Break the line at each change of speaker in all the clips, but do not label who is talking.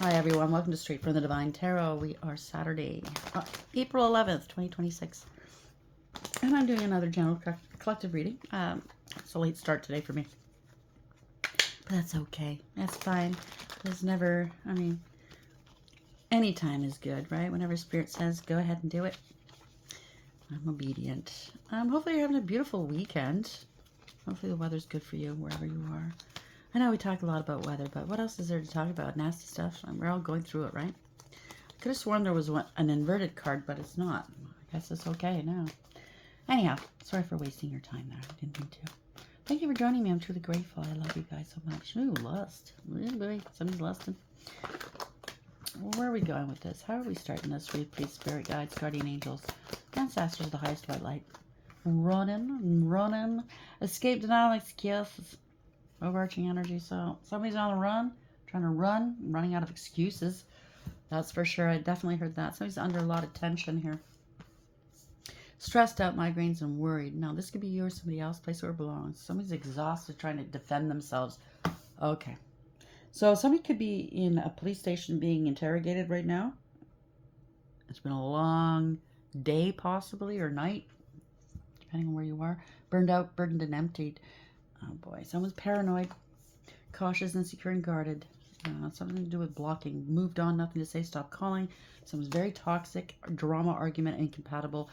Hi everyone, welcome to Straight from the Divine Tarot. We are Saturday, April 11th, 2026. And I'm doing another general collective reading. It's a late start today for me. But that's okay. That's fine. There's never, any time is good, right? Whenever Spirit says, go ahead and do it. I'm obedient. Hopefully you're having a beautiful weekend. Hopefully the weather's good for you wherever you are. I know we talk a lot about weather, but what else is there to talk about? Nasty stuff. We're all going through it, right? I could have sworn there was an inverted card, but it's not. I guess it's okay now. Anyhow, sorry for wasting your time there. I didn't mean to. Thank you for joining me. I'm truly grateful. I love you guys so much. Ooh, lust. Ooh, boy, somebody's lusting. Where are we going with this? How are we starting this? Read, please, spirit guides, guardian angels, ancestors of the highest white light. Running. Escape, denial, excuses. Overarching energy. So somebody's on the run, trying to run, running out of excuses. That's for sure. I definitely heard that. Somebody's under a lot of tension here. Stressed out, migraines, and worried. Now, this could be you or somebody else, place where it belongs. Somebody's exhausted trying to defend themselves. Okay. So somebody could be in a police station being interrogated right now. It's been a long day, possibly, or night, depending on where you are. Burned out, burdened, and emptied. Oh boy, someone's paranoid, cautious, insecure, and guarded. Something to do with blocking. Moved on, nothing to say, stop calling. Someone's very toxic, drama, argument, incompatible,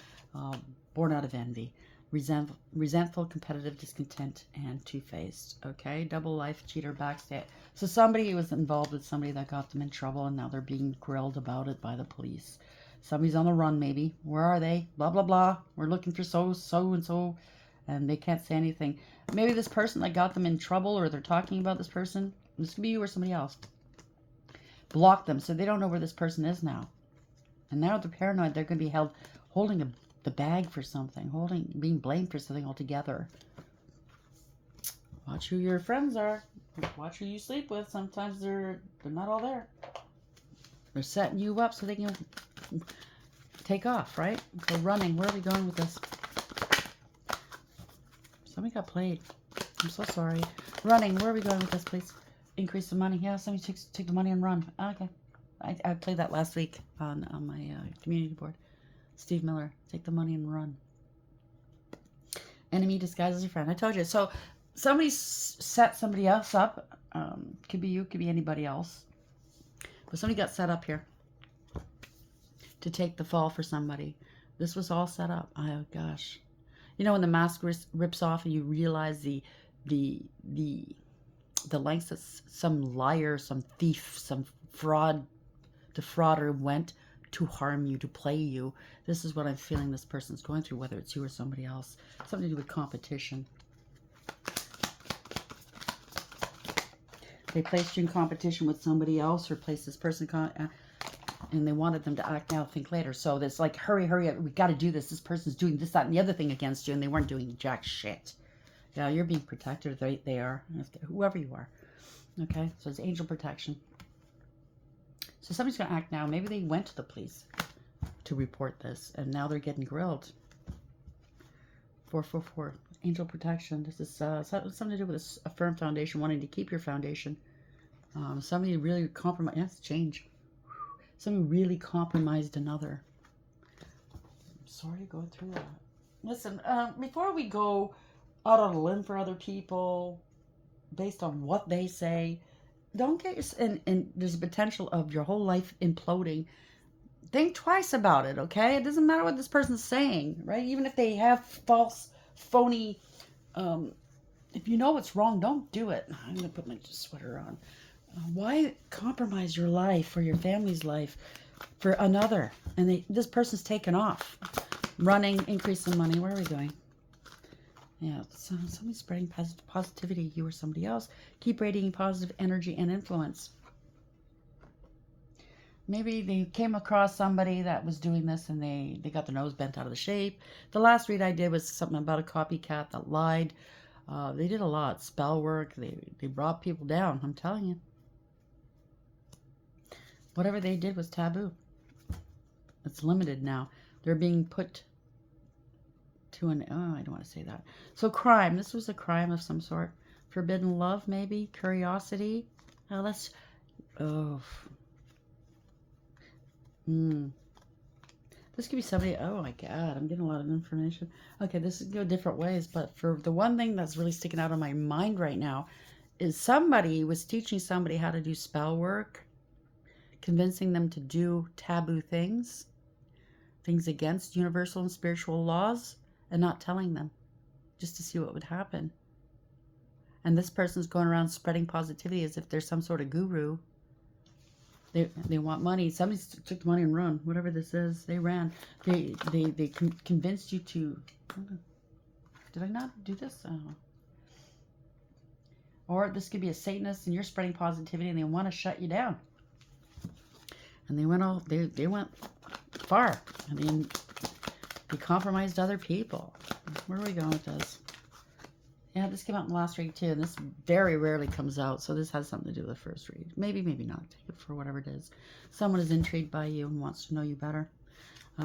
born out of envy. Resentful, competitive, discontent, and two-faced. Okay, double life, cheater, backstab. So somebody was involved with somebody that got them in trouble, and now they're being grilled about it by the police. Somebody's on the run, maybe. Where are they? Blah, blah, blah. We're looking for so-and-so, and they can't say anything. Maybe this person that got them in trouble, or they're talking about this person, this could be you or somebody else, block them so they don't know where this person is now. And now they're paranoid. They're going to be holding the bag for something, being blamed for something altogether. Watch who your friends are. Watch who you sleep with. Sometimes they're not all there. They're setting you up so they can take off, right? So running. Where are we going with this? Somebody got played. I'm so sorry. Running. Where are we going with this, please? Increase the money. Yeah, somebody take the money and run. Okay. I played that last week on my community board. Steve Miller. Take the money and run. Enemy disguised as a friend. I told you. So somebody set somebody else up. Could be you. Could be anybody else. But somebody got set up here to take the fall for somebody. This was all set up. Oh, gosh. You know when the mask rips off and you realize the lengths that some liar, some thief, some defrauder went to harm you, to play you. This is what I'm feeling this person's going through, whether it's you or somebody else. Something to do with competition. They placed you in competition with somebody else, or placed this person and they wanted them to act now, think later. So it's like, hurry, we got to do this. This person's doing this, that, and the other thing against you, and they weren't doing jack shit. Yeah, you're being protected. They are, whoever you are. Okay, so it's angel protection. So somebody's going to act now. Maybe they went to the police to report this, and now they're getting grilled. 444, angel protection. This is something to do with a firm foundation, wanting to keep your foundation. Somebody really compromised. Yes, change. Somebody really compromised another. I'm sorry to go through that. Listen, before we go out on a limb for other people, based on what they say, don't get and there's a potential of your whole life imploding. Think twice about it, okay? It doesn't matter what this person's saying, right? Even if they have false, phony, if you know what's wrong, don't do it. I'm going to put my sweater on. Why compromise your life or your family's life for another? And this person's taken off. Running, increase in money. Where are we going? Yeah, so somebody's spreading positivity, you or somebody else. Keep radiating positive energy and influence. Maybe they came across somebody that was doing this and they got their nose bent out of the shape. The last read I did was something about a copycat that lied. They did a lot. Spell work. They brought people down. I'm telling you. Whatever they did was taboo. It's limited now. They're being put to I don't want to say that. So crime. This was a crime of some sort. Forbidden love, maybe. Curiosity. Hmm. This could be somebody, oh my God, I'm getting a lot of information. Okay, this could go different ways, but for the one thing that's really sticking out on my mind right now is somebody was teaching somebody how to do spell work, convincing them to do taboo things, things against universal and spiritual laws, and not telling them, just to see what would happen. And this person's going around spreading positivity as if they're some sort of guru. They want money. Somebody took the money and run. Whatever this is, they ran. They convinced you to. Did I not do this? Oh. Or this could be a Satanist, and you're spreading positivity, and they want to shut you down. And they went all. They went far. I mean, they compromised other people. Where are we going with this? Yeah, this came out in the last read too, and this very rarely comes out, so this has something to do with the first read. Maybe, maybe not. Take it for whatever it is. Someone is intrigued by you and wants to know you better.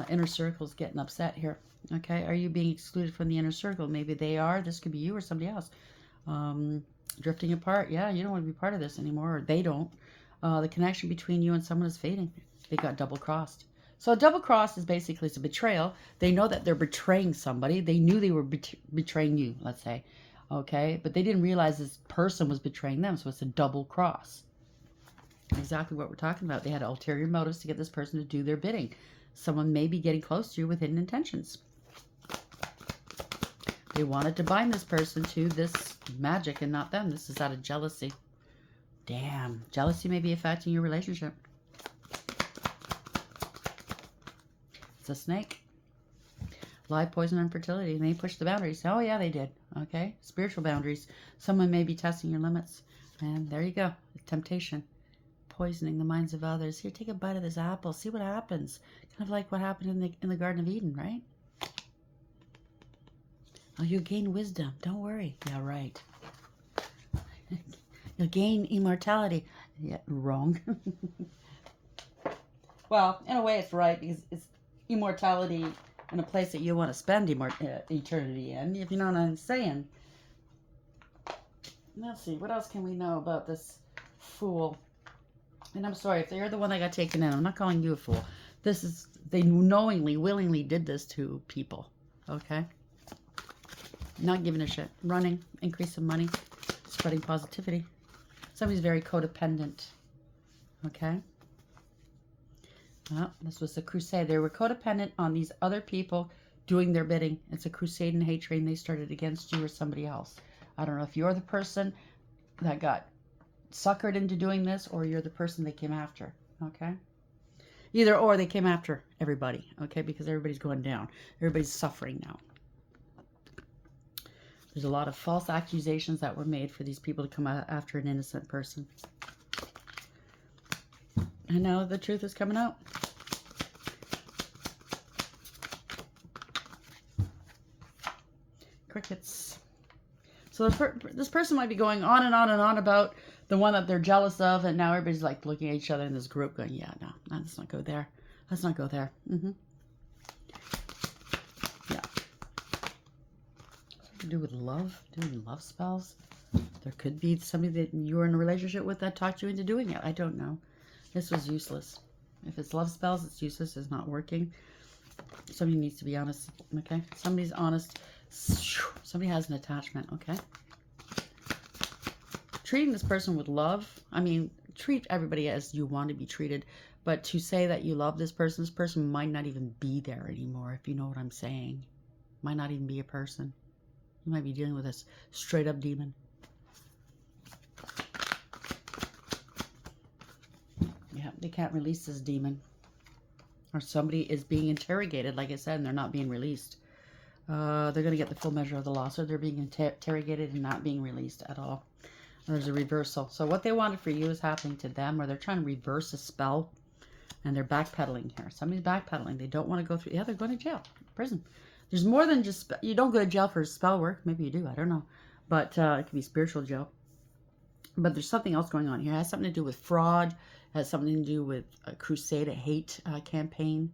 Inner circle's getting upset here. Okay, are you being excluded from the inner circle? Maybe they are. This could be you or somebody else. Drifting apart. Yeah, you don't want to be part of this anymore, or they don't. The connection between you and someone is fading. They got double-crossed. So a double cross is basically it's a betrayal. They know that they're betraying somebody. They knew they were betraying you, let's say. Okay, but they didn't realize this person was betraying them, so it's a double cross. Exactly what we're talking about. They had ulterior motives to get this person to do their bidding. Someone may be getting close to you with hidden intentions. They wanted to bind this person to this magic and not them. This is out of jealousy. Damn, jealousy may be affecting your relationship. It's a snake. Lie, poison, and fertility. And they push the boundaries. Oh, yeah, they did. Okay. Spiritual boundaries. Someone may be testing your limits. And there you go. Temptation. Poisoning the minds of others. Here, take a bite of this apple. See what happens. Kind of like what happened in the Garden of Eden, right? Oh, you'll gain wisdom. Don't worry. Yeah, right. You'll gain immortality. Yeah, wrong. Well, in a way, it's right because it's immortality in a place that you want to spend eternity in, if you know what I'm saying. Let's see, what else can we know about this fool? And I'm sorry, if they're the one that got taken in, I'm not calling you a fool. This is, they knowingly, willingly did this to people, okay? Not giving a shit. Running, increase of money, spreading positivity. Somebody's very codependent, okay? Well, this was a crusade. They were codependent on these other people doing their bidding. It's a crusade and hate train they started against you or somebody else. I don't know if you're the person that got suckered into doing this or you're the person they came after, okay? Either or, they came after everybody, okay? Because everybody's going down. Everybody's suffering now. There's a lot of false accusations that were made for these people to come after an innocent person. And now the truth is coming out. Crickets. So this person might be going on and on and on about the one that they're jealous of, and now everybody's like looking at each other in this group going, yeah, no, let's not go there. Let's not go there. Yeah. Something to do with love, doing love spells. There could be somebody that you're in a relationship with that talked you into doing it. I don't know. This was useless. If it's love spells, it's useless. It's not working. Somebody needs to be honest, okay? Somebody's honest. Somebody has an attachment, okay? Treating this person with love. I mean, treat everybody as you want to be treated. But to say that you love this person might not even be there anymore, if you know what I'm saying. Might not even be a person. You might be dealing with a straight up demon. Yeah, they can't release this demon. Or somebody is being interrogated, like I said, and they're not being released. They're going to get the full measure of the loss, or they're being interrogated and not being released at all. And there's a reversal. So what they wanted for you is happening to them, or they're trying to reverse a spell, and they're backpedaling here. Somebody's backpedaling. They don't want to go through. Yeah, they're going to jail, prison. There's more than just, you don't go to jail for spell work. Maybe you do, I don't know. But it could be spiritual jail. But there's something else going on here. It has something to do with fraud. It has something to do with a crusade, a hate campaign,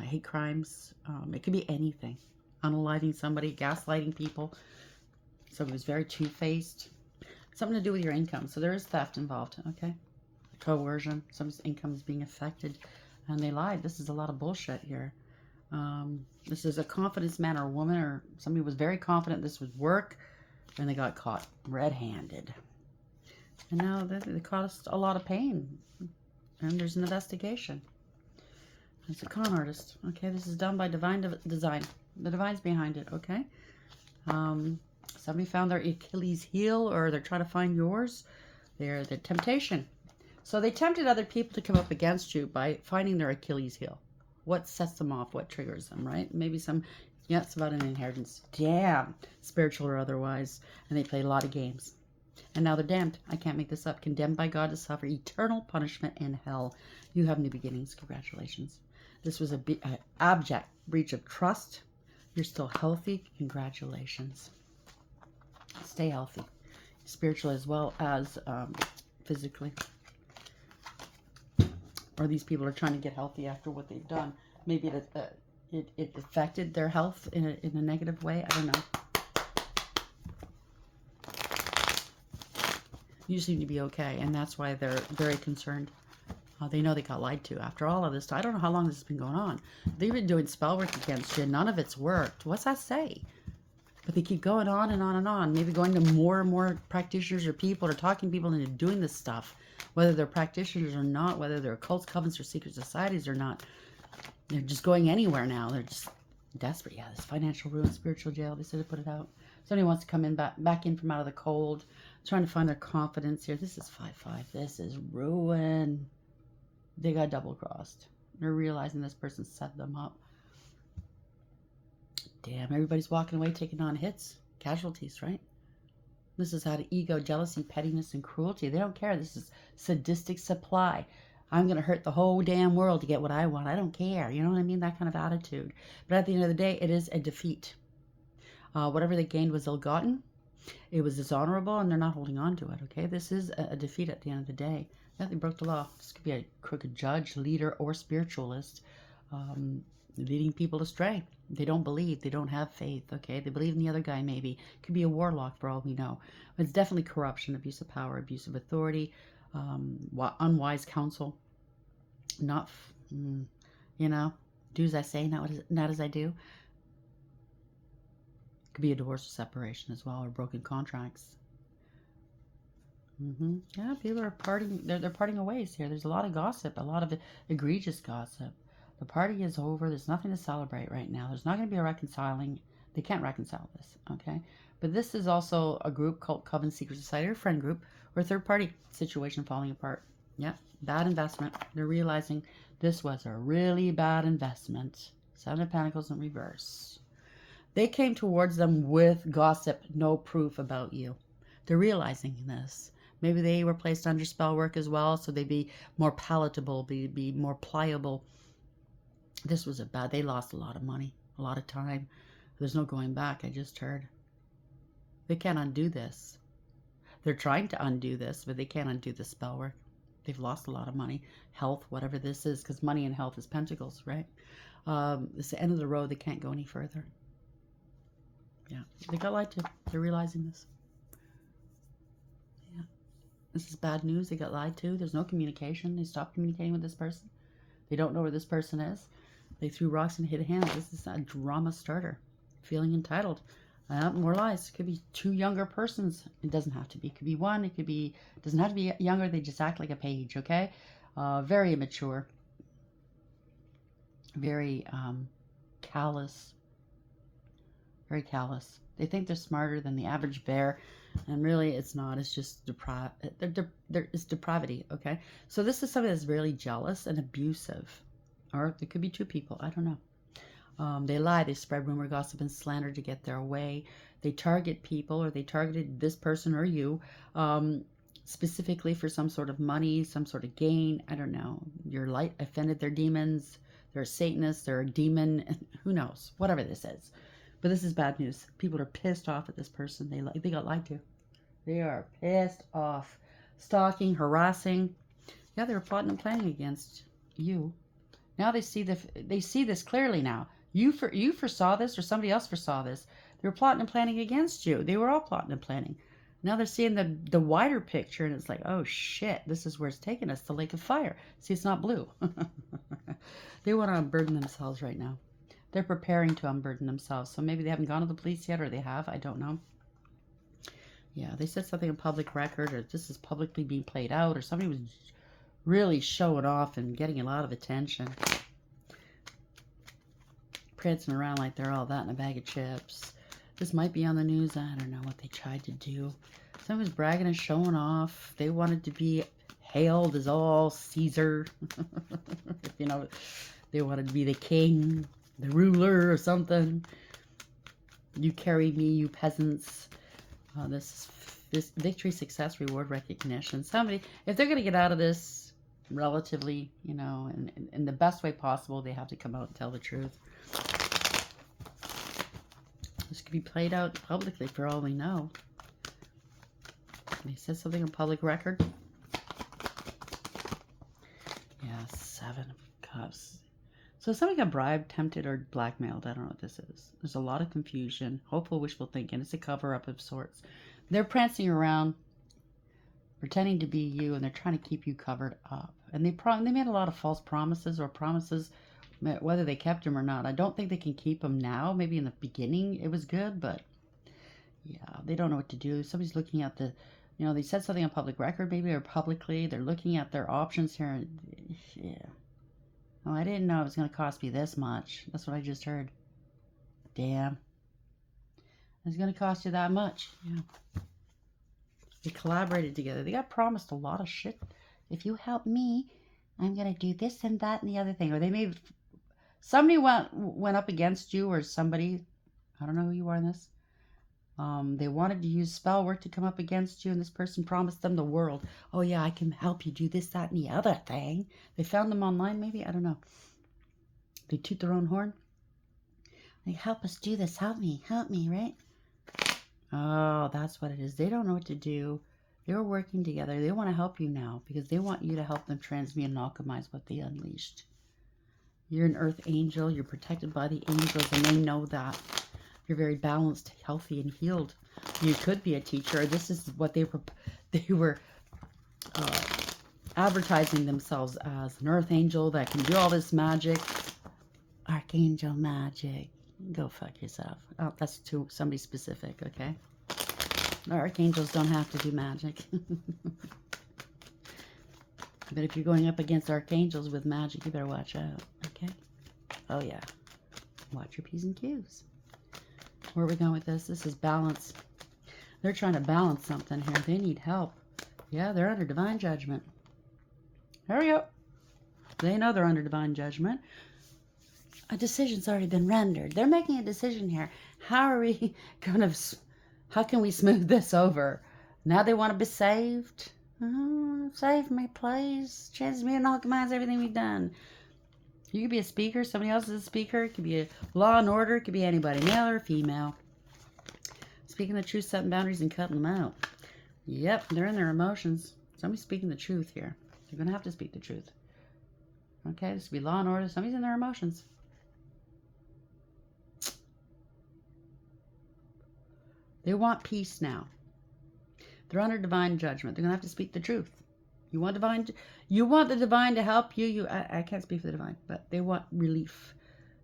hate crimes. It could be anything. Unaliving somebody, gaslighting people. Somebody who's very two-faced. Something to do with your income. So there is theft involved, okay? Coercion. Someone's income is being affected. And they lied. This is a lot of bullshit here. This is a confidence man or woman, or somebody was very confident this would work, and they got caught red-handed. And now they caused a lot of pain. And there's an investigation. It's a con artist. Okay, this is done by divine design. The divine's behind it, okay? Somebody found their Achilles heel, or they're trying to find yours. They're the temptation. So they tempted other people to come up against you by finding their Achilles heel. What sets them off? What triggers them, right? Maybe some, yeah, it's about an inheritance. Damn, spiritual or otherwise. And they played a lot of games. And now they're damned. I can't make this up. Condemned by God to suffer eternal punishment in hell. You have new beginnings. Congratulations. This was an abject breach of trust. You're still healthy. Congratulations. Stay healthy. Spiritually as well as physically. Or these people are trying to get healthy after what they've done. Maybe it affected their health in a negative way. I don't know. You seem to be okay, and that's why they're very concerned. They know they got lied to after all of this. I don't know how long this has been going on. They've been doing spell work against you. None of it's worked. What's that say? But they keep going on and on and on. Maybe going to more and more practitioners or people or talking people into doing this stuff. Whether they're practitioners or not, whether they're cults, covens, or secret societies or not. They're just going anywhere now. They're just desperate. Yeah, this financial ruin, spiritual jail. They said to put it out. Somebody wants to come in back in from out of the cold. Trying to find their confidence here. This is 5-5. This is ruin. They got double-crossed. They're realizing this person set them up. Damn, everybody's walking away taking on hits. Casualties, right? This is out of ego, jealousy, pettiness, and cruelty. They don't care. This is sadistic supply. I'm going to hurt the whole damn world to get what I want. I don't care. You know what I mean? That kind of attitude. But at the end of the day, it is a defeat. Whatever they gained was ill-gotten. It was dishonorable, and they're not holding on to it, okay? This is a defeat at the end of the day. Yeah, they broke the law. This could be a crooked judge, leader, or spiritualist leading people astray. They don't believe. They don't have faith, okay? They believe in the other guy, maybe. Could be a warlock, for all we know. But it's definitely corruption, abuse of power, abuse of authority, unwise counsel. Not, you know, do as I say, not as I do. Could be a divorce or separation as well, or broken contracts. Yeah, people are parting. They're parting ways here. There's a lot of gossip, a lot of egregious gossip. The party is over. There's nothing to celebrate right now. There's not going to be a reconciling. They can't reconcile this, okay? But this is also a group called Coven Secret Society, or friend group, or third party situation falling apart. Yeah, bad investment. They're realizing this was a really bad investment. 7 of Pentacles in reverse. They came towards them with gossip, no proof about you. They're realizing this. Maybe they were placed under spell work as well, so they'd be more palatable, be more pliable. This was they lost a lot of money, a lot of time. There's no going back, I just heard. They can't undo this. They're trying to undo this, but they can't undo the spell work. They've lost a lot of money, health, whatever this is, because money and health is pentacles, right? It's the end of the road. They can't go any further. Yeah, they got lied to. They're realizing this. Yeah, this is bad news. They got lied to. There's no communication. They stopped communicating with this person. They don't know where this person is. They threw rocks and hid hands. This is a drama starter. Feeling entitled. More lies. It could be 2 younger persons. It doesn't have to be. It could be 1. It could be. It doesn't have to be younger. They just act like a page. Okay. Very immature. Very callous. Very callous. They think they're smarter than the average bear, and really it's not. It's just it's depravity, okay? So this is somebody that's really jealous and abusive. Or there could be 2 people. I don't know. They lie. They spread rumor, gossip, and slander to get their way. They target people, or they targeted this person or you specifically for some sort of money, some sort of gain. I don't know. Your light offended their demons. They're a Satanist. They're a demon. Who knows? Whatever this is. But this is bad news. People are pissed off at this person. They got lied to. They are pissed off. Stalking, harassing. Yeah, they were plotting and planning against you. Now they see this clearly now. You foresaw this, or somebody else foresaw this. They were plotting and planning against you. They were all plotting and planning. Now they're seeing the wider picture, and it's like, oh shit, this is where it's taking us, the lake of fire. See, it's not blue. They want to unburden themselves right now. They're preparing to unburden themselves. So maybe they haven't gone to the police yet, or they have. I don't know. Yeah, they said something on public record, or this is publicly being played out, or somebody was really showing off and getting a lot of attention. Prancing around like they're all that in a bag of chips. This might be on the news. I don't know what they tried to do. Someone was bragging and showing off. They wanted to be hailed as all Caesar. You know, they wanted to be the king, the ruler, or something. You carry me, you peasants. This victory, success, reward, recognition. Somebody, if they're going to get out of this relatively, you know, in the best way possible, they have to come out and tell the truth. This could be played out publicly for all we know. They said something on public record. Yeah, 7 of Cups. So somebody got bribed, tempted, or blackmailed. I don't know what this is. There's a lot of confusion. Hopeful, wishful thinking. It's a cover-up of sorts. They're prancing around, pretending to be you, and they're trying to keep you covered up. And they made a lot of false promises, or promises, whether they kept them or not. I don't think they can keep them now. Maybe in the beginning it was good, but yeah, they don't know what to do. Somebody's looking at the, you know, they said something on public record, maybe, or publicly. They're looking at their options here. And, yeah. Oh, I didn't know it was going to cost me this much. That's what I just heard. Damn. It's going to cost you that much. Yeah. They collaborated together. They got promised a lot of shit. If you help me, I'm going to do this and that and the other thing. Or they may... Somebody went up against you, or somebody... I don't know who you are in this. They wanted to use spell work to come up against you, and this person promised them the world. Oh yeah, I can help you do this, that, and the other thing. They found them online, maybe? I don't know. They toot their own horn. They help us do this. Help me, right? Oh, that's what it is. They don't know what to do. They're working together. They want to help you now because they want you to help them transmute and alchemize what they unleashed. You're an earth angel. You're protected by the angels, and they know that. You're very balanced, healthy, and healed. You could be a teacher. This is what they were advertising themselves as, an earth angel that can do all this magic. Archangel magic. Go fuck yourself. Oh, that's to somebody specific, okay? Archangels don't have to do magic. But if you're going up against archangels with magic, you better watch out, okay? Oh, yeah. Watch your P's and Q's. Where are we going with this? This is balance. They're trying to balance something here. They need help. Yeah, they're under divine judgment. Hurry up. They know they're under divine judgment. A decision's already been rendered. They're making a decision here. How are we going to... How can we smooth this over? Now they want to be saved? Oh, save me, please. Transmute and alchemize everything we've done. You could be a speaker. Somebody else is a speaker. It could be a law and order. It could be anybody, male or female. Speaking the truth, setting boundaries, and cutting them out. Yep, they're in their emotions. Somebody's speaking the truth here. They're going to have to speak the truth. Okay, this could be law and order. Somebody's in their emotions. They want peace now. They're under divine judgment. They're going to have to speak the truth. You want the divine to help you. I can't speak for the divine, but they want relief.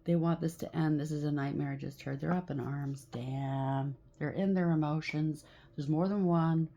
They want this to end. This is a nightmare I just heard. They're up in arms. Damn. They're in their emotions. There's more than one.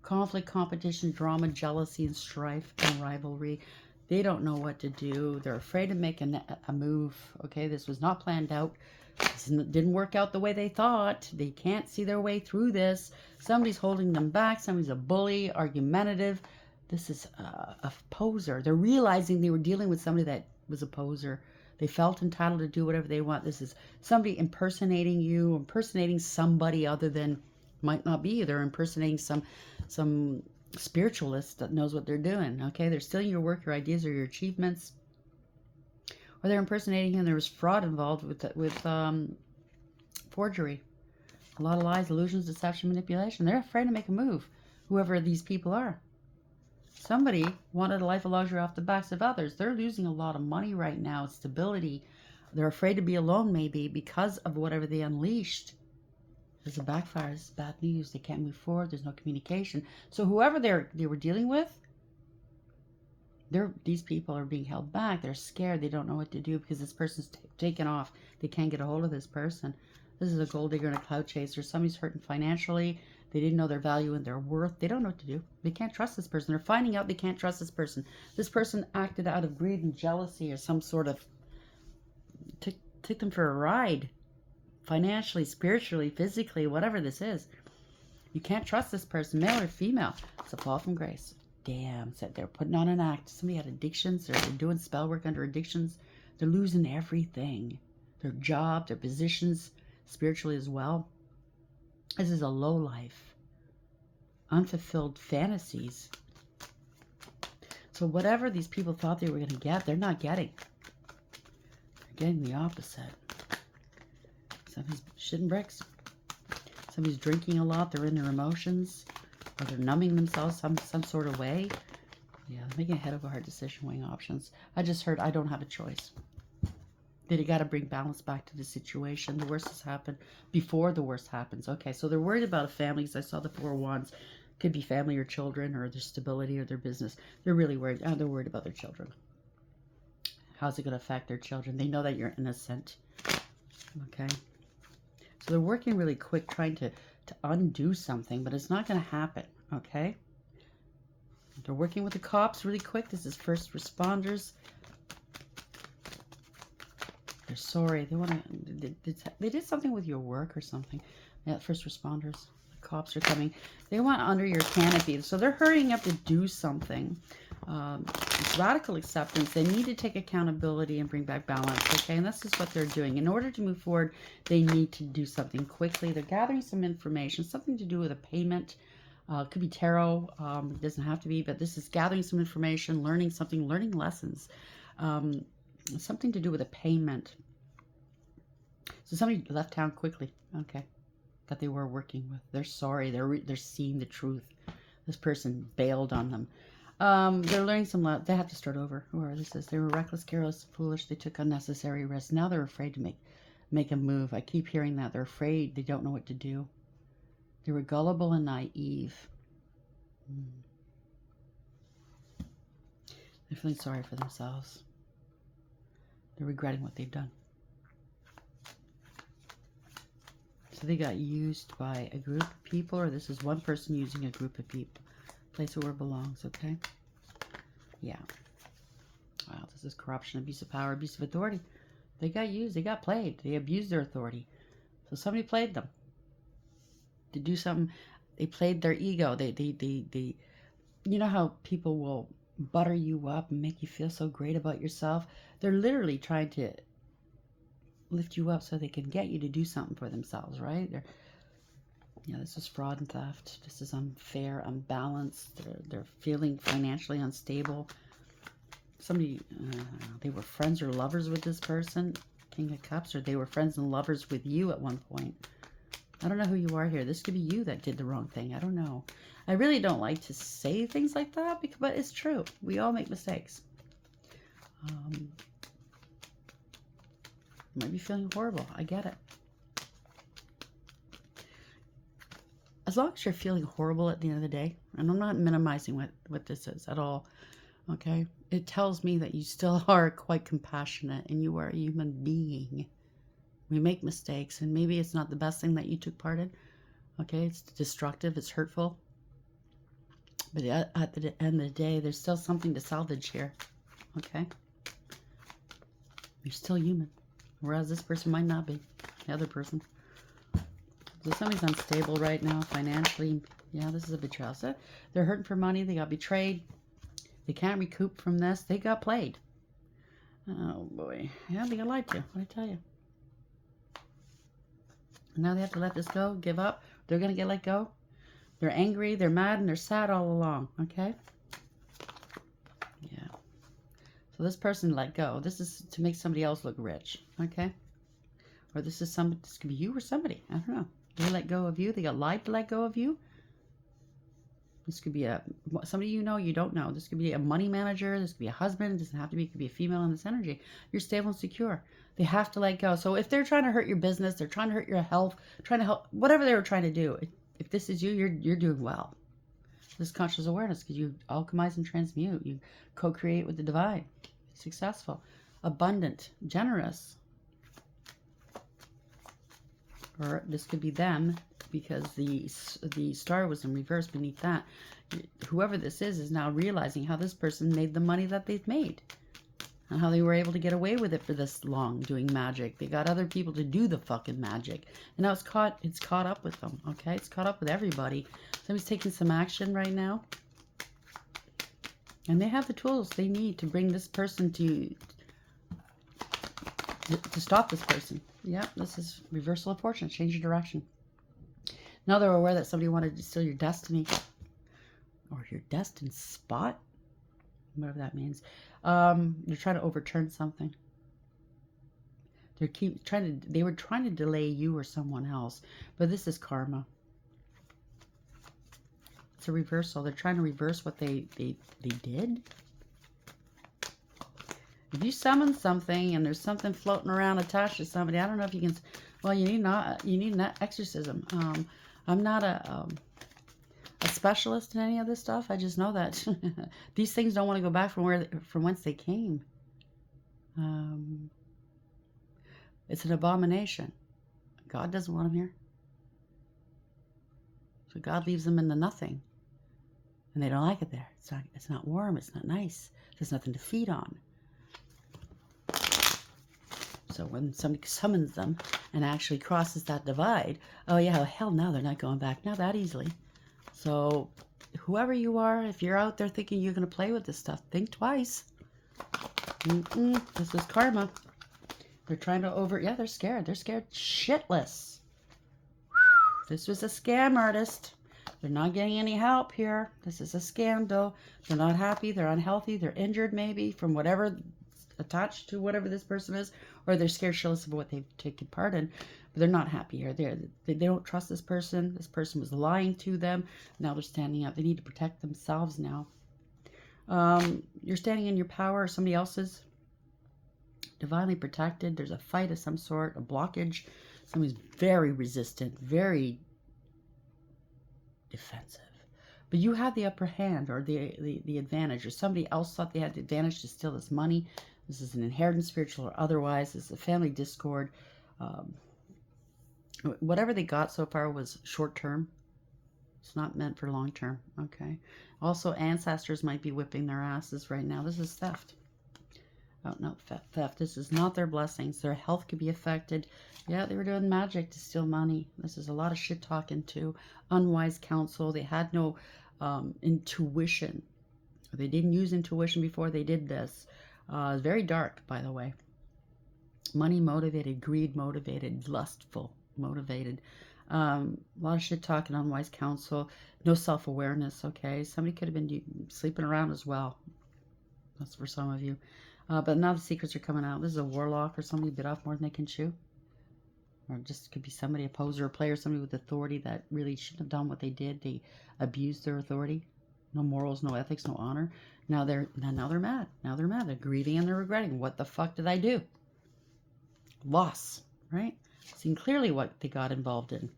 Conflict, competition, drama, jealousy, and strife, and rivalry. They don't know what to do. They're afraid to make a move. Okay, this was not planned out. This didn't work out the way they thought. They can't see their way through this. Somebody's holding them back. Somebody's a bully, argumentative. This is a poser. They're realizing they were dealing with somebody that was a poser. They felt entitled to do whatever they want. This is somebody impersonating you, impersonating somebody other than, might not be you. They're impersonating some spiritualist that knows what they're doing. Okay, they're stealing your work, your ideas, or your achievements. Or they're impersonating you, and there was fraud involved with forgery. A lot of lies, illusions, deception, manipulation. They're afraid to make a move, whoever these people are. Somebody wanted a life of luxury off the backs of others. They're losing a lot of money right now, stability. They're afraid to be alone, maybe, because of whatever they unleashed. There's a backfire. This is bad news. They can't move forward. There's no communication. So whoever they were dealing with, These people are being held back. They're scared. They don't know what to do because this person's taken off. They can't get a hold of this person. This is a gold digger and a cloud chaser. Somebody's hurting financially. They didn't know their value and their worth. They don't know what to do. They can't trust this person. They're finding out they can't trust this person. This person acted out of greed and jealousy or some sort of took them for a ride. Financially, spiritually, physically, whatever this is. You can't trust this person, male or female. It's a fall from grace. Damn, said they're putting on an act. Somebody had addictions, or they're doing spell work under addictions. They're losing everything. Their job, their positions, spiritually as well. This is a low life. Unfulfilled fantasies. So whatever these people thought they were going to get, they're not getting. They're getting the opposite. Somebody's shitting bricks. Somebody's drinking a lot. They're in their emotions. Or they're numbing themselves some sort of way. Yeah, making a head over heart decision, weighing options. I just heard I don't have a choice. That you got to bring balance back to the situation. The worst has happened before the worst happens. Okay, so they're worried about a family because I saw the 4 wands. Could be family or children or their stability or their business. They're really worried. They're worried about their children. How's it going to affect their children? They know that you're innocent. Okay. So they're working really quick trying to undo something, but it's not going to happen. Okay. They're working with the cops really quick. This is first responders. They're sorry. They want to. They did something with your work or something. Yeah, first responders. The cops are coming. They want under your canopy. So they're hurrying up to do something. It's radical acceptance. They need to take accountability and bring back balance. Okay, and this is what they're doing. In order to move forward, they need to do something quickly. They're gathering some information, something to do with a payment. It could be tarot. It doesn't have to be, but this is gathering some information, learning something, learning lessons. Something to do with a payment. So somebody left town quickly. Okay, that they were working with. They're sorry. They're seeing the truth. This person bailed on them. They're learning some. They have to start over. Whoever this is, they were reckless, careless, foolish. They took unnecessary risks. Now they're afraid to make a move. I keep hearing that they're afraid. They don't know what to do. They were gullible and naive. They're feeling sorry for themselves. They're regretting what they've done. So they got used by a group of people, or this is one person using a group of people. Place it where it belongs, okay? Yeah. Wow, this is corruption, abuse of power, abuse of authority. They got used. They got played. They abused their authority. So somebody played them. To do something, they played their ego. They you know how people will butter you up and make you feel so great about yourself? They're literally trying to lift you up so they can get you to do something for themselves, right? Yeah, this is fraud and theft. This is unfair, unbalanced. They're feeling financially unstable. Somebody, they were friends or lovers with this person, King of Cups, or they were friends and lovers with you at one point. I don't know who you are here. This could be you that did the wrong thing. I don't know. I really don't like to say things like that, but it's true. We all make mistakes. You might be feeling horrible. I get it. As long as you're feeling horrible at the end of the day, and I'm not minimizing what this is at all, okay? It tells me that you still are quite compassionate and you are a human being. We make mistakes, and maybe it's not the best thing that you took part in, okay? It's destructive, it's hurtful. But at the end of the day, there's still something to salvage here, okay? You're still human, whereas this person might not be, the other person. So somebody's unstable right now financially. Yeah, this is a betrayal. So they're hurting for money. They got betrayed. They can't recoup from this. They got played. Oh, boy. Yeah, they got lied to. What I tell you. And now they have to let this go, give up. They're going to get let go. They're angry, they're mad, and they're sad all along. Okay? Yeah. So this person let go. This is to make somebody else look rich. Okay? Or this could be you or somebody. I don't know. They let go of you. They got lied to let go of you. This could be somebody you know, you don't know. This could be a money manager. This could be a husband. It doesn't have to be. It could be a female in this energy. You're stable and secure. They have to let go. So if they're trying to hurt your business, they're trying to hurt your health, trying to help, whatever they were trying to do, if this is you, you're doing well. this conscious awareness, because you alchemize and transmute. You co-create with the divine. Successful, abundant, generous. Or this could be them, because the star was in reverse beneath that. Whoever this is now realizing how this person made the money that they've made. And how they were able to get away with it for this long doing magic. They got other people to do the fucking magic. And now it's caught up with them, okay? It's caught up with everybody. Somebody's taking some action right now. And they have the tools they need to bring this person to stop this person. Yeah, this is reversal of fortune. Change your direction. Now they're aware that somebody wanted to steal your destiny. Or your destined spot. Whatever that means. They're trying to overturn something. They were trying to delay you or someone else. But this is karma. It's a reversal. They're trying to reverse what they did. If you summon something and there's something floating around attached to somebody, I don't know if you can. Well, you need an exorcism. I'm not a specialist in any of this stuff. I just know that these things don't want to go back from whence they came. It's an abomination. God doesn't want them here. So God leaves them in the nothing. And they don't like it there. It's not warm. It's not nice. There's nothing to feed on. So when somebody summons them and actually crosses that divide, oh yeah, hell no, they're not going back. Not that easily. So whoever you are, if you're out there thinking you're going to play with this stuff, think twice. This is karma. They're trying to they're scared. They're scared shitless. This was a scam artist. They're not getting any help here. This is a scandal. They're not happy. They're unhealthy. They're injured maybe from whatever attached to whatever this person is, or they're scared shitless of what they've taken part in. But they're not happy here. They don't trust this person. This person was lying to them. Now they're standing up. They need to protect themselves now. You're standing in your power or somebody else's. Divinely protected. There's a fight of some sort, a blockage. Somebody's very resistant, very defensive. But you have the upper hand or the advantage, or somebody else thought they had the advantage to steal this money. This is an inheritance, spiritual or otherwise. This is a family discord. Whatever they got so far was short term. It's not meant for long term. Okay. Also, ancestors might be whipping their asses right now. This is theft. Oh, no, theft. This is not their blessings. Their health could be affected. Yeah, they were doing magic to steal money. This is a lot of shit talking to unwise counsel. They had no intuition. They didn't use intuition before they did this. Very dark, by the way. Money motivated, greed motivated, lustful motivated. A lot of shit talking, unwise counsel. No self-awareness, okay? Somebody could have been sleeping around as well. That's for some of you. But now the secrets are coming out. This is a warlock or somebody bit off more than they can chew. Or just could be somebody, a poser, a player, somebody with authority that really shouldn't have done what they did. They abused their authority. No morals, no ethics, no honor. Now they're mad. Now they're mad. They're grieving and they're regretting. What the fuck did I do? Loss, right? Seeing clearly what they got involved in.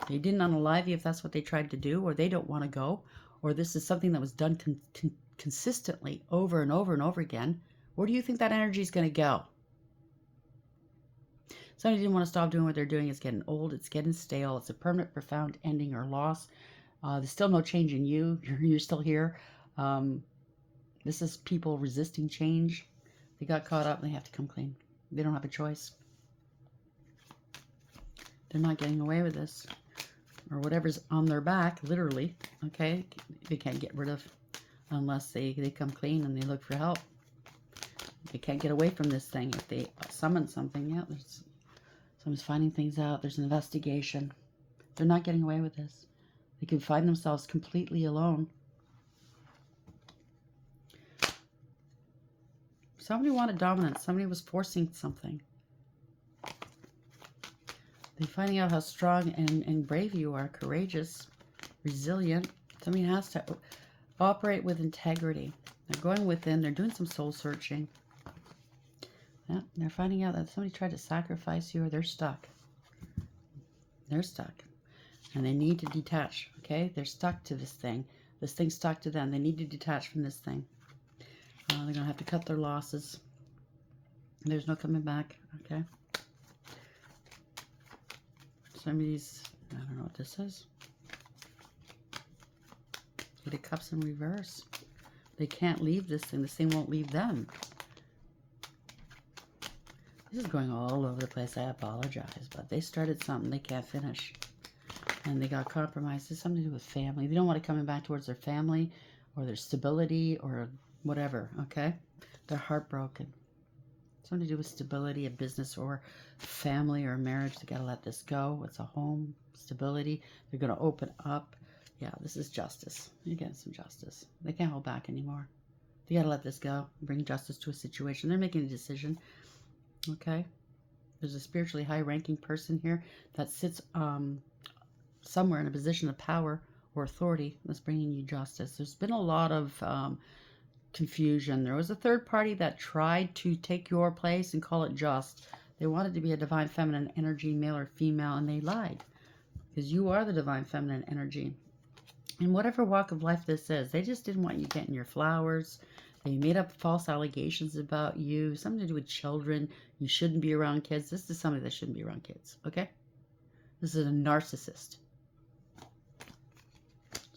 They didn't unalive you if that's what they tried to do, or they don't want to go, or this is something that was done consistently over and over and over again. Where do you think that energy is going to go? Somebody didn't want to stop doing what they're doing. It's getting old. It's getting stale. It's a permanent, profound ending or loss. There's still no change in you. You're still here. This is people resisting change. They got caught up and they have to come clean. They don't have a choice. They're not getting away with this. Or whatever's on their back, literally. Okay? They can't get rid of unless they come clean and they look for help. They can't get away from this thing if they summon something. Yeah, someone's finding things out. There's an investigation. They're not getting away with this. They can find themselves completely alone. Somebody wanted dominance. Somebody was forcing something. They're finding out how strong and brave you are, courageous, resilient. Somebody has to operate with integrity. They're going within. They're doing some soul searching. Yeah, they're finding out that somebody tried to sacrifice you or they're stuck. They're stuck. And they need to detach, okay? They're stuck to this thing. This thing's stuck to them. They need to detach from this thing. They're going to have to cut their losses. There's no coming back, okay? Some of these, I don't know what this is. Eight of Cups in reverse. They can't leave this thing. This thing won't leave them. This is going all over the place. I apologize, but they started something they can't finish. And they got compromised. It's something to do with family. They don't want it coming back towards their family or their stability or whatever, okay? They're heartbroken. Something to do with stability, a business or family or marriage. They got to let this go. It's a home, stability. They're going to open up. Yeah, this is justice. You're getting some justice. They can't hold back anymore. They got to let this go. Bring justice to a situation. They're making a decision. Okay? There's a spiritually high-ranking person here that sits somewhere in a position of power or authority that's bringing you justice. There's been a lot of confusion. There was a third party that tried to take your place and call it just. They wanted to be a divine feminine energy, male or female, and they lied. Because you are the divine feminine energy. In whatever walk of life this is, they just didn't want you getting your flowers. They made up false allegations about you, something to do with children. You shouldn't be around kids. This is somebody that shouldn't be around kids, okay? This is a narcissist,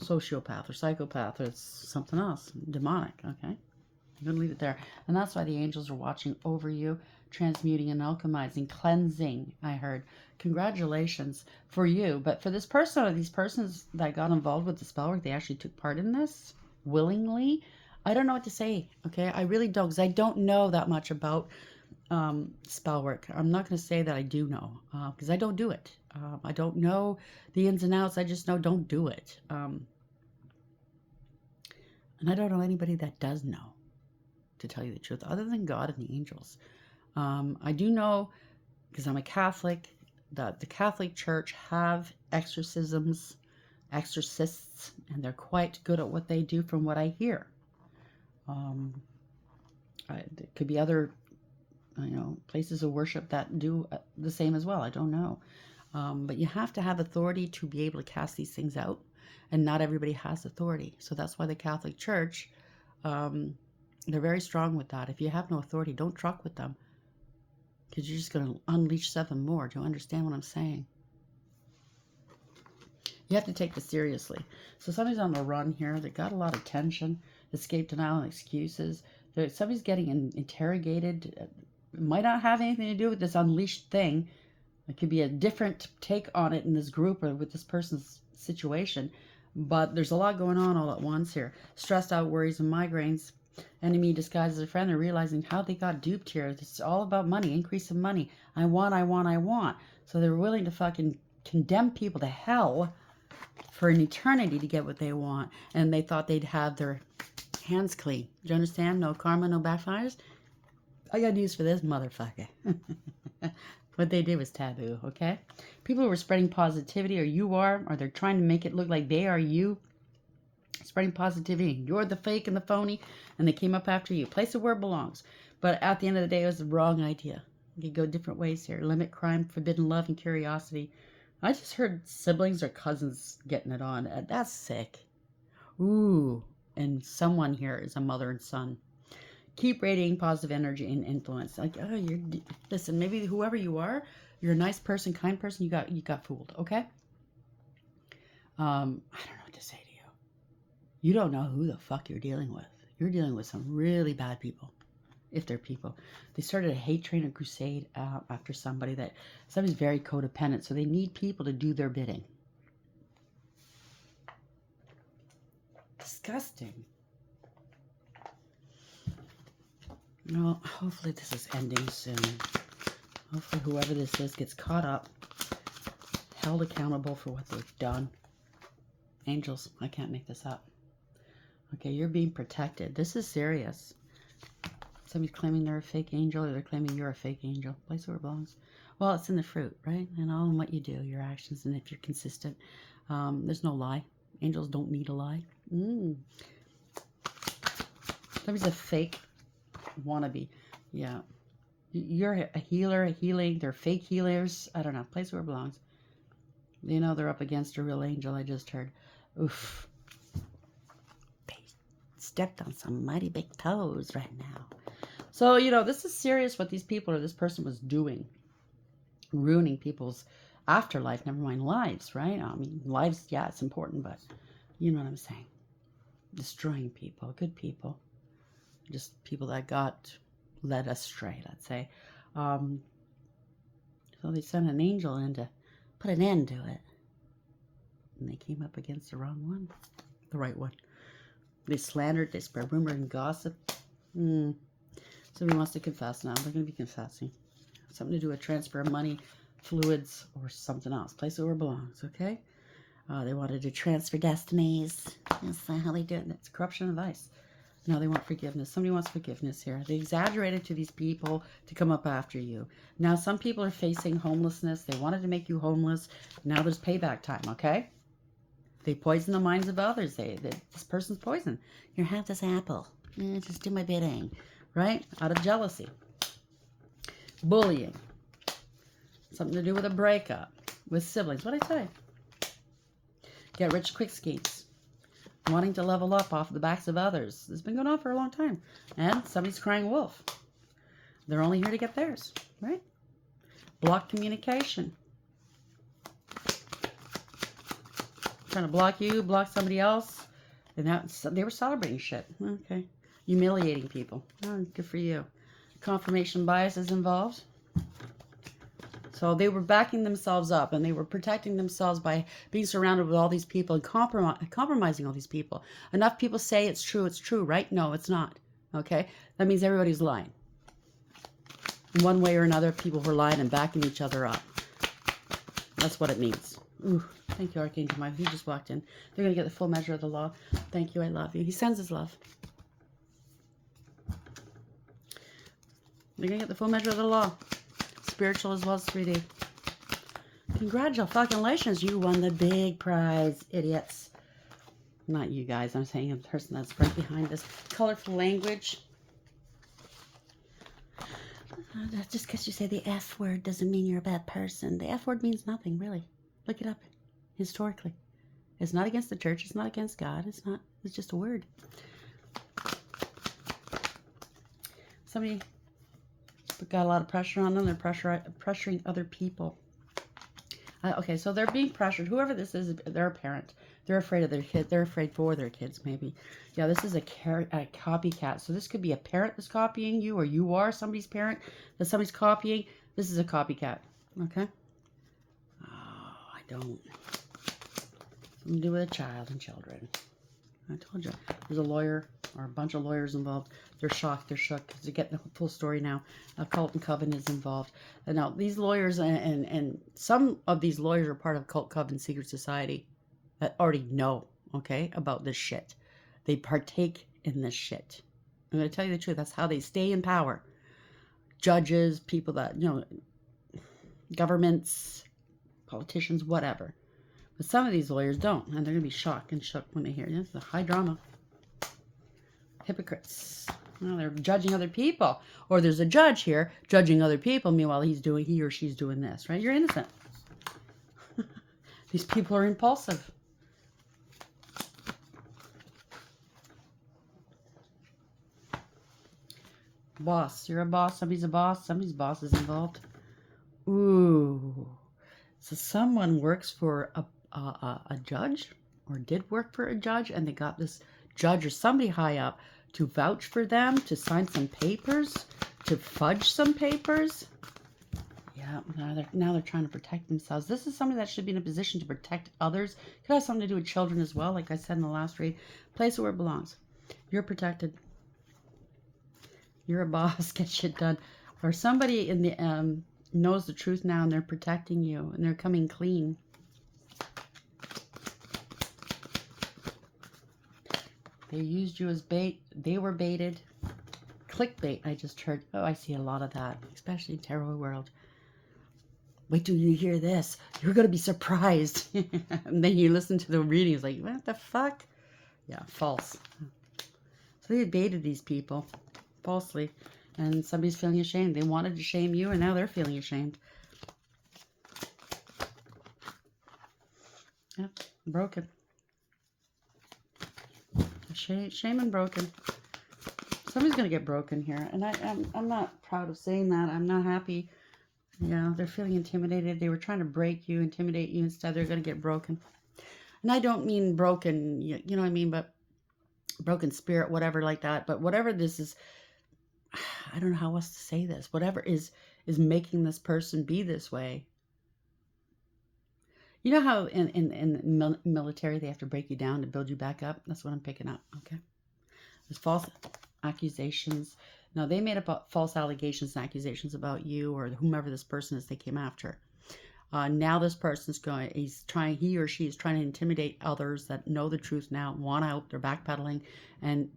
sociopath or psychopath, or it's something else, demonic, okay? I'm going to leave it there. And that's why the angels are watching over you, transmuting and alchemizing, cleansing, I heard. Congratulations for you. But for this person or these persons that got involved with the spell work, they actually took part in this willingly. I don't know what to say, okay? I really don't, because I don't know that much about spell work. I'm not going to say that I do know, because I don't do it. I don't know the ins and outs. I just know don't do it. And I don't know anybody that does know, to tell you the truth, other than God and the angels. I do know, because I'm a Catholic, that the Catholic Church have exorcisms, exorcists, and they're quite good at what they do from what I hear. There could be other, places of worship that do the same as well. I don't know. But you have to have authority to be able to cast these things out, and not everybody has authority. So that's why the Catholic Church, they're very strong with that. If you have no authority, don't truck with them, because you're just going to unleash 7 more. Do you understand what I'm saying? You have to take this seriously. So somebody's on the run here. They got a lot of tension, escape, denial, and excuses. Somebody's getting interrogated. It might not have anything to do with this unleashed thing. It could be a different take on it in this group or with this person's situation. But there's a lot going on all at once here. Stressed out, worries, and migraines. Enemy disguised as a friend. They're realizing how they got duped here. It's all about money, increase of money. I want, I want, I want. So they're willing to fucking condemn people to hell for an eternity to get what they want. And they thought they'd have their hands clean. Do you understand? No karma, no backfires. I got news for this motherfucker. What they did was taboo, okay? People who were spreading positivity, or you are, or they're trying to make it look like they are you, spreading positivity. You're the fake and the phony, and they came up after you. Place it where it belongs. But at the end of the day, it was the wrong idea. You could go different ways here. Limit crime, forbidden love, and curiosity. I just heard siblings or cousins getting it on. That's sick. Ooh. And someone here is a mother and son. Keep radiating positive energy and influence. Like, oh, listen, maybe whoever you are, you're a nice person, kind person, you got fooled, okay? I don't know what to say to you. You don't know who the fuck you're dealing with. You're dealing with some really bad people, if they're people. They started a hate train or crusade after somebody's very codependent, so they need people to do their bidding. Disgusting. Well, hopefully this is ending soon. Hopefully whoever this is gets caught up, held accountable for what they've done. Angels, I can't make this up. Okay, you're being protected. This is serious. Somebody's claiming they're a fake angel, or they're claiming you're a fake angel. Place where it belongs. Well, it's in the fruit, right? And all in what you do, your actions, and if you're consistent. There's no lie. Angels don't need a lie. Somebody's a fake wannabe. Yeah. You're a healer, a healing. They're fake healers. I don't know. Place where it belongs. They know they're up against a real angel, I just heard. Oof. They stepped on some mighty big toes right now. So, you know, this is serious what these people or this person was doing. Ruining people's afterlife, never mind lives, right? I mean, lives, yeah, it's important, but you know what I'm saying. Destroying people, good people. Just people that got led astray, let's say. So they sent an angel in to put an end to it. And they came up against the wrong one. The right one. They slandered, they spread rumor and gossip. Somebody wants to confess now. They're going to be confessing. Something to do with transfer of money, fluids, or something else. Place it where it belongs, okay? They wanted to transfer destinies. That's how they do it. That's corruption of vice. Now they want forgiveness. Somebody wants forgiveness here. They exaggerated to these people to come up after you. Now some people are facing homelessness. They wanted to make you homeless. Now there's payback time, okay? They poison the minds of others. This person's poison. Here, have this apple. Just do my bidding, right? Out of jealousy. Bullying. Something to do with a breakup. With siblings. What'd I say? Get rich quick schemes. Wanting to level up off the backs of others. This has been going on for a long time. And somebody's crying wolf. They're only here to get theirs, right? Block communication. Trying to block you, block somebody else. And they were celebrating shit. Okay. Humiliating people. Oh, good for you. Confirmation bias is involved. So they were backing themselves up and they were protecting themselves by being surrounded with all these people and compromising all these people. Enough people say it's true, right? No, it's not. Okay? That means everybody's lying. In one way or another, people were lying and backing each other up. That's what it means. Ooh, thank you, Archangel Michael. He just walked in. They're going to get the full measure of the law. Thank you, I love you. He sends his love. They're going to get the full measure of the law. Spiritual as well as 3D. Congratulations, you won the big prize, idiots. Not you guys, I'm saying the person that's right behind this. Colorful language. Just because you say the F word doesn't mean you're a bad person. The F word means nothing, really. Look it up historically. It's not against the church. It's not against God. It's just a word. Somebody got a lot of pressure on them. They're pressuring other people. Okay, so they're being pressured. Whoever this is, they're a parent. They're afraid of their kid. They're afraid for their kids, maybe. Yeah, this is a copycat. So this could be a parent that's copying you, or you are somebody's parent that somebody's copying. This is a copycat. Okay? Oh, I don't. Something to do with a child and children. I told you. There's a lawyer or a bunch of lawyers involved. They're shocked. They're shook because they're getting the full story now. A cult and coven is involved. And now these lawyers and some of these lawyers are part of cult, coven, secret society that already know, okay, about this shit. They partake in this shit. I'm going to tell you the truth. That's how they stay in power. Judges, people that, governments, politicians, whatever. But some of these lawyers don't, and they're going to be shocked and shook when they hear this. The high drama. Hypocrites. Well, they're judging other people. Or there's a judge here judging other people. Meanwhile, he or she's doing this, right? You're innocent. These people are impulsive. Boss. You're a boss. Somebody's a boss. Somebody's boss is involved. Ooh. So someone works for a judge, or did work for a judge, and they got this judge or somebody high up to vouch for them, to sign some papers, to fudge some papers. Yeah, now they're trying to protect themselves. This is somebody that should be in a position to protect others. Could have something to do with children as well, like I said in the last read. Place it where it belongs. You're protected. You're a boss. Get shit done. Or somebody in the knows the truth now, and they're protecting you, and they're coming clean. They used you as bait. They were baited. Clickbait, I just heard. Oh, I see a lot of that, especially in tarot world. Wait till you hear this. You're going to be surprised. And then you listen to the readings like, what the fuck? Yeah, false. So they baited these people falsely. And somebody's feeling ashamed. They wanted to shame you, and now they're feeling ashamed. Yeah, broken. Shame and broken. Somebody's going to get broken here. And I'm not proud of saying that. I'm not happy. Yeah, they're feeling intimidated. They were trying to break you, intimidate you. Instead, they're going to get broken. And I don't mean broken, you know what I mean, but broken spirit, whatever like that. But whatever this is, I don't know how else to say this. Whatever is making this person be this way. You know how in military they have to break you down to build you back up? That's what I'm picking up, okay? There's false accusations. No, they made up false allegations and accusations about you or whomever this person is they came after. Now this person's he or she is trying to intimidate others that know the truth now, want out, they're backpedaling, and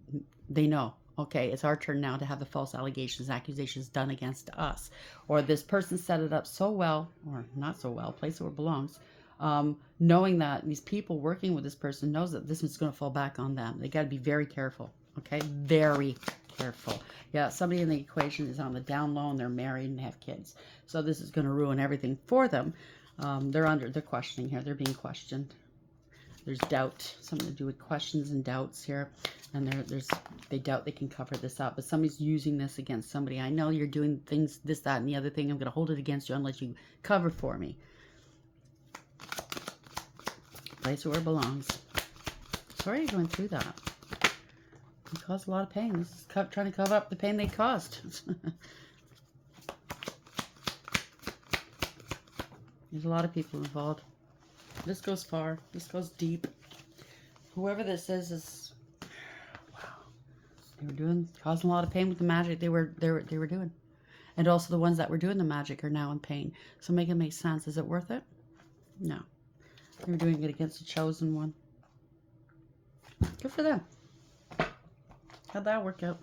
they know, okay, it's our turn now to have the false allegations, accusations done against us. Or this person set it up so well, or not so well, place it where it belongs, knowing that these people working with this person knows that this is going to fall back on them. They got to be very careful, okay? Very careful. Yeah, somebody in the equation is on the down low and they're married and have kids. So this is going to ruin everything for them. They're questioning here. They're being questioned. There's doubt, something to do with questions and doubts here. And they doubt they can cover this up. But somebody's using this against somebody. I know you're doing things, this, that, and the other thing. I'm going to hold it against you unless you cover for me. Place it where it belongs. Sorry you're going through that. You caused a lot of pain. This is trying to cover up the pain they caused. There's a lot of people involved. This goes far. This goes deep. Whoever this is wow. They were causing a lot of pain with the magic they were doing. And also the ones that were doing the magic are now in pain. So make it make sense. Is it worth it? No. They were doing it against the chosen one. Good for them. How'd that work out?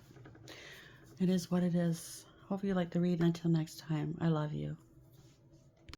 It is what it is. Hope you like the read. Until next time, I love you.